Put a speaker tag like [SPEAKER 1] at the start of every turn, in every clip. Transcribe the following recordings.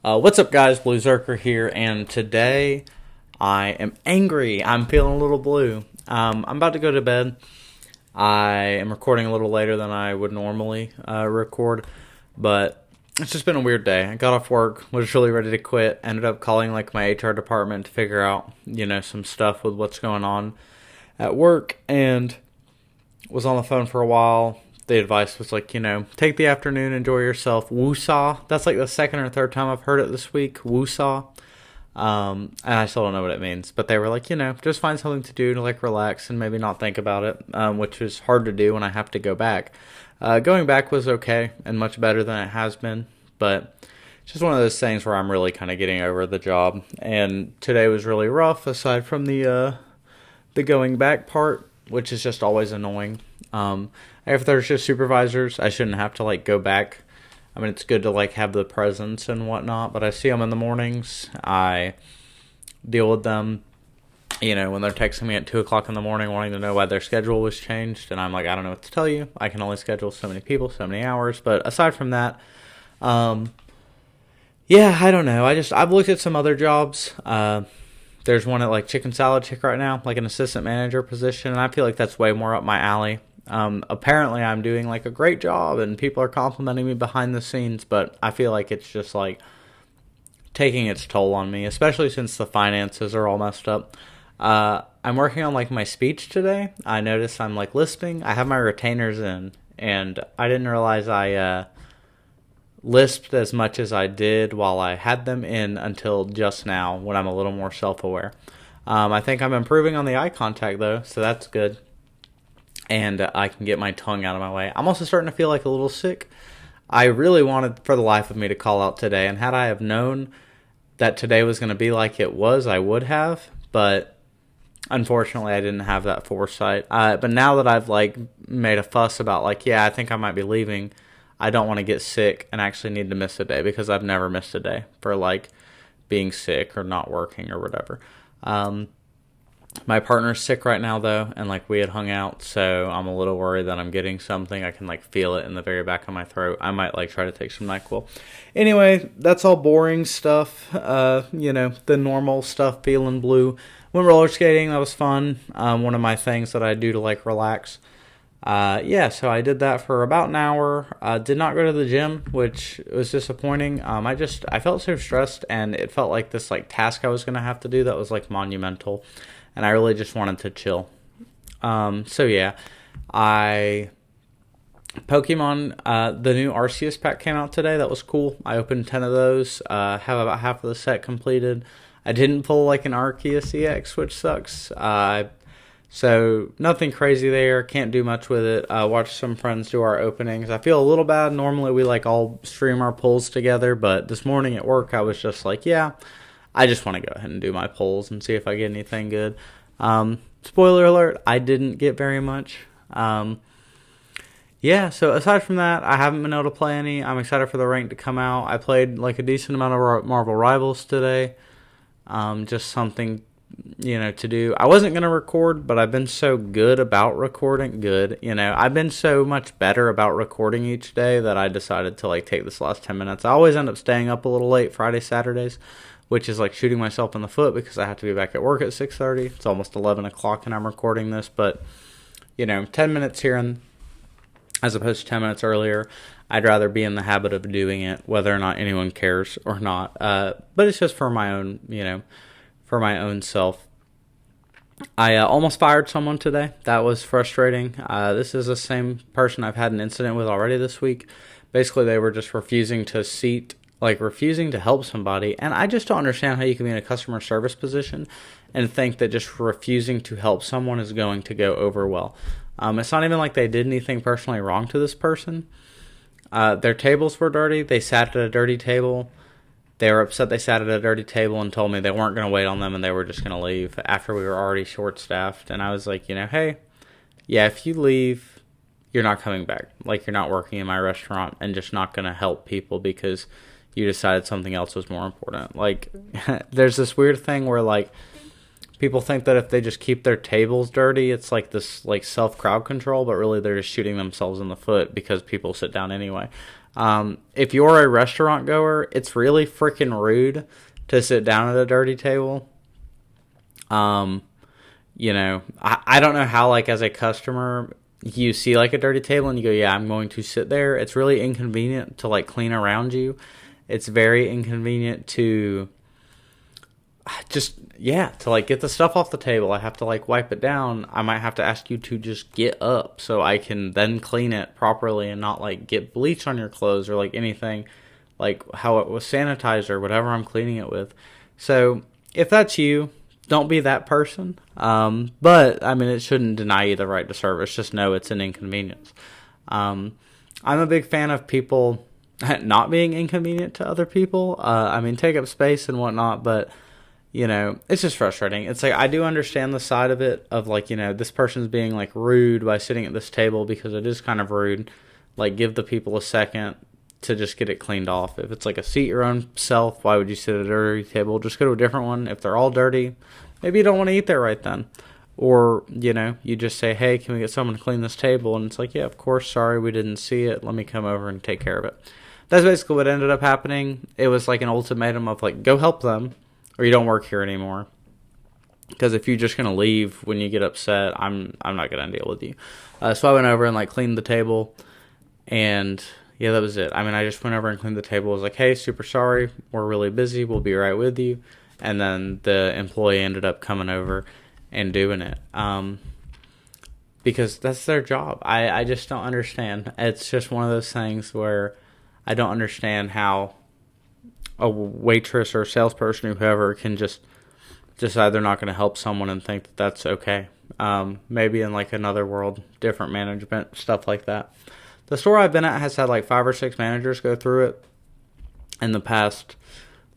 [SPEAKER 1] What's up, guys? Blue Zerker here, and today I am angry. I'm feeling a little blue. I'm about to go to bed. I am recording a little later than I would normally record, but it's just been a weird day. I got off work, was really ready to quit, ended up calling my HR department to figure out, some stuff with what's going on at work, and was on the phone for a while. The advice was take the afternoon, enjoy yourself, woosah. That's the second or third time I've heard it this week, woosah. And I still don't know what it means, but they were just find something to do to relax and maybe not think about it, which is hard to do when I have to go back. Going back was okay and much better than it has been, but it's just one of those things where I'm really kind of getting over the job. And today was really rough, aside from the going back part, which is just always annoying. If there's just supervisors, I shouldn't have to go back. I mean, it's good to have the presence and whatnot, but I see them in the mornings. I deal with them, when they're texting me at 2 o'clock in the morning wanting to know why their schedule was changed, and I'm like, I don't know what to tell you. I can only schedule so many people, so many hours. But aside from that, I don't know. I've looked at some other jobs. There's one at Chicken Salad Chick right now, an assistant manager position, and I feel like that's way more up my alley. Apparently I'm doing a great job and people are complimenting me behind the scenes, but I feel like it's just taking its toll on me, especially since the finances are all messed up. I'm working on my speech today. I noticed I'm lisping. I have my retainers in, and I didn't realize I lisped as much as I did while I had them in until just now, when I'm a little more self-aware. I think I'm improving on the eye contact though, so that's good. And I can get my tongue out of my way. I'm also starting to feel a little sick. I really wanted, for the life of me, to call out today. And had I have known that today was going to be like it was, I would have. But unfortunately, I didn't have that foresight. But now that I've made a fuss about I think I might be leaving, I don't want to get sick and actually need to miss a day, because I've never missed a day for being sick or not working or whatever. My partner's sick right now, though, and we had hung out, so I'm a little worried that I'm getting something. I can feel it in the very back of my throat. I might try to take some NyQuil. Anyway, that's all boring stuff. The normal stuff. Feeling blue. Went roller skating. That was fun. One of my things that I do to relax. So I did that for about an hour. Did not go to the gym, which was disappointing. I felt so stressed, and it felt like this task I was gonna have to do that was monumental. And I really just wanted to chill. Pokemon, the new Arceus pack came out today. That was cool. I opened 10 of those. Have about half of the set completed. I didn't pull an Arceus EX, which sucks. So nothing crazy there. Can't do much with it. Watched some friends do our openings. I feel a little bad. Normally we all stream our pulls together, but this morning at work I was just I just want to go ahead and do my polls and see if I get anything good. Spoiler alert, I didn't get very much. So aside from that, I haven't been able to play any. I'm excited for the rank to come out. I played a decent amount of Marvel Rivals today. Just something, to do. I wasn't going to record, but I've been so good about recording. I've been so much better about recording each day that I decided to take this last 10 minutes. I always end up staying up a little late Friday, Saturdays, which is shooting myself in the foot because I have to be back at work at 6:30. It's almost 11 o'clock and I'm recording this, but 10 minutes here and as opposed to 10 minutes earlier. I'd rather be in the habit of doing it, whether or not anyone cares or not. But it's just for my own, for my own self. I almost fired someone today. That was frustrating. This is the same person I've had an incident with already this week. Basically, they were just refusing to refusing to help somebody. And I just don't understand how you can be in a customer service position and think that just refusing to help someone is going to go over well. It's not even they did anything personally wrong to this person. Their tables were dirty. They sat at a dirty table. They were upset they sat at a dirty table and told me they weren't going to wait on them and they were just going to leave after we were already short-staffed. And I was hey, if you leave, you're not coming back. You're not working in my restaurant and just not going to help people because you decided something else was more important. There's this weird thing where people think that if they just keep their tables dirty, it's this self crowd control, but really they're just shooting themselves in the foot because people sit down anyway. If you're a restaurant goer, it's really freaking rude to sit down at a dirty table. I don't know how, like, as a customer, you see, like, a dirty table and you go, yeah, I'm going to sit there. It's really inconvenient to, like, clean around you. It's very inconvenient to to, like, get the stuff off the table. I have to, like, wipe it down. I might have to ask you to just get up so I can then clean it properly and not, like, get bleach on your clothes or, like, anything, like, how it was sanitized or whatever I'm cleaning it with. So, if that's you, don't be that person. But, I mean, it shouldn't deny you the right to service. Just know it's an inconvenience. I'm a big fan of people not being inconvenient to other people. I mean, take up space and whatnot, but it's just frustrating. It's like, I do understand the side of it of, like, this person's being, like, rude by sitting at this table, because it is kind of rude. Like, give the people a second to just get it cleaned off. If it's like a seat your own self, why would you sit at a dirty table? Just go to a different one. If they're all dirty, maybe you don't want to eat there right then. Or, you just say, hey, can we get someone to clean this table? And it's like, yeah, of course, sorry, we didn't see it. Let me come over and take care of it. That's basically what ended up happening. It was like an ultimatum of, like, go help them, or you don't work here anymore. Because if you're just going to leave when you get upset, I'm not going to deal with you. So I went over and, like, cleaned the table. And, yeah, that was it. I mean, I just went over and cleaned the table. I was like, hey, super sorry. We're really busy. We'll be right with you. And then the employee ended up coming over and doing it. Because that's their job. I just don't understand. It's just one of those things where I don't understand how a waitress or a salesperson or whoever can just decide they're not going to help someone and think that that's okay. Maybe in, like, another world, different management, stuff like that. The store I've been at has had, like, 5 or 6 managers go through it in the past,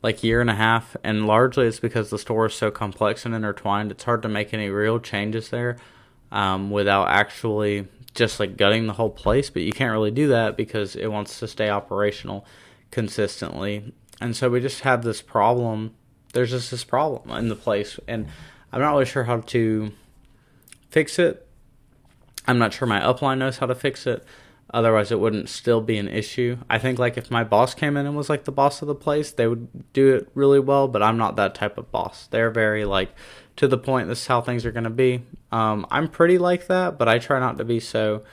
[SPEAKER 1] like, year and a half. And largely it's because the store is so complex and intertwined. It's hard to make any real changes there without actually just, like, gutting the whole place. But you can't really do that because it wants to stay operational consistently. And so we just have this problem. There's just this problem in the place, and I'm not really sure how to fix it. I'm not sure my upline knows how to fix it. Otherwise, it wouldn't still be an issue. I think, like, if my boss came in and was, like, the boss of the place, they would do it really well, but I'm not that type of boss. They're very, like, to the point, this is how things are going to be. I'm pretty like that, but I try not to be so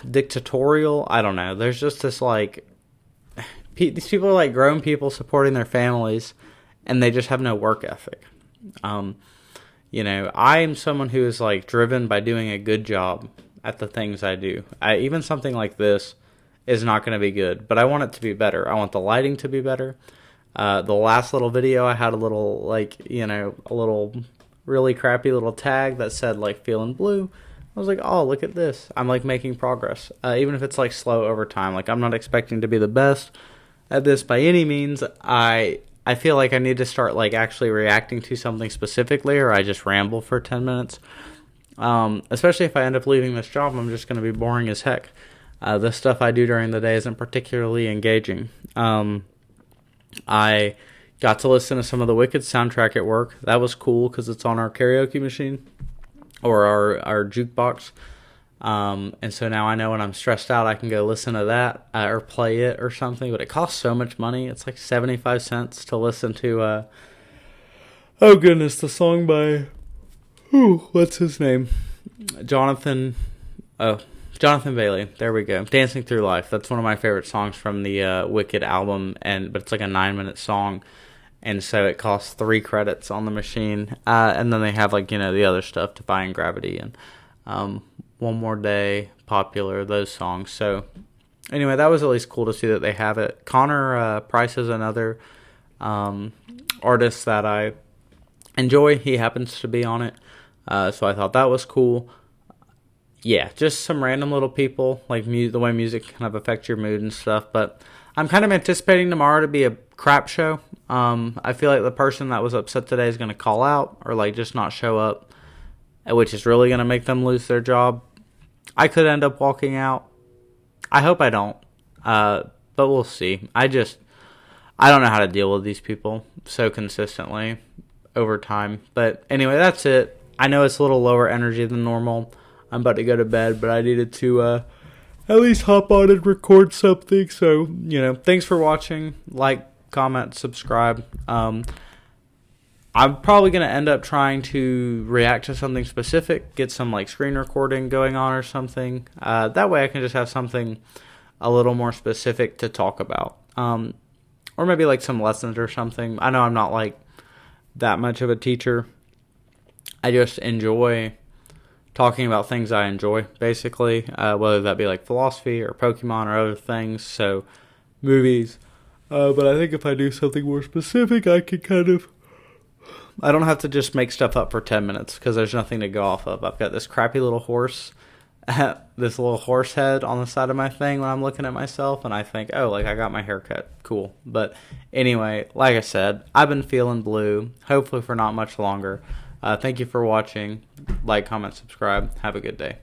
[SPEAKER 1] dictatorial. I don't know. There's just this, like, these people are, like, grown people supporting their families, and they just have no work ethic. I am someone who is, like, driven by doing a good job at the things I do. Even something like this is not going to be good, but I want it to be better. I want the lighting to be better. The last little video, I had a little, like, a little really crappy little tag that said, like, feeling blue. I was like, oh, look at this. I'm, like, making progress. Even if it's, like, slow over time. Like, I'm not expecting to be the best at this by any means. I feel like I need to start, like, actually reacting to something specifically, or I just ramble for 10 minutes. Especially if I end up leaving this job, I'm just going to be boring as heck. The stuff I do during the day isn't particularly engaging. I got to listen to some of the Wicked soundtrack at work. That was cool because it's on our karaoke machine or our jukebox. And so now I know when I'm stressed out, I can go listen to that or play it or something. But it costs so much money. It's like 75 cents to listen to, oh goodness, the song by, what's his name? Jonathan Bailey. There we go. Dancing Through Life. That's one of my favorite songs from the Wicked album, but it's like a 9-minute song. And so it costs 3 credits on the machine. And then they have, like, the other stuff, Defying Gravity and One More Day, Popular, those songs. So anyway, that was at least cool to see that they have it. Connor Price is another artist that I enjoy. He happens to be on it. So I thought that was cool. Yeah, just some random little people, like the way music kind of affects your mood and stuff. But I'm kind of anticipating tomorrow to be a crap show. I feel like the person that was upset today is going to call out or, like, just not show up, which is really going to make them lose their job. I could end up walking out. I hope I don't. But we'll see. I don't know how to deal with these people so consistently over time. But anyway, that's it. I know it's a little lower energy than normal. I'm about to go to bed, but I needed to at least hop on and record something. So, thanks for watching. Like, comment, subscribe. I'm probably going to end up trying to react to something specific, get some like screen recording going on or something. That way I can just have something a little more specific to talk about. Or maybe like some lessons or something. I know I'm not like that much of a teacher. I just enjoy talking about things I enjoy, basically, whether that be like philosophy or Pokemon or other things. So, movies. But I think if I do something more specific, I don't have to just make stuff up for 10 minutes because there's nothing to go off of. I've got this crappy little horse, this little horse head on the side of my thing when I'm looking at myself, and I think, oh, like I got my hair cut. Cool. But anyway, like I said, I've been feeling blue, hopefully for not much longer. Thank you for watching. Like, comment, subscribe. Have a good day.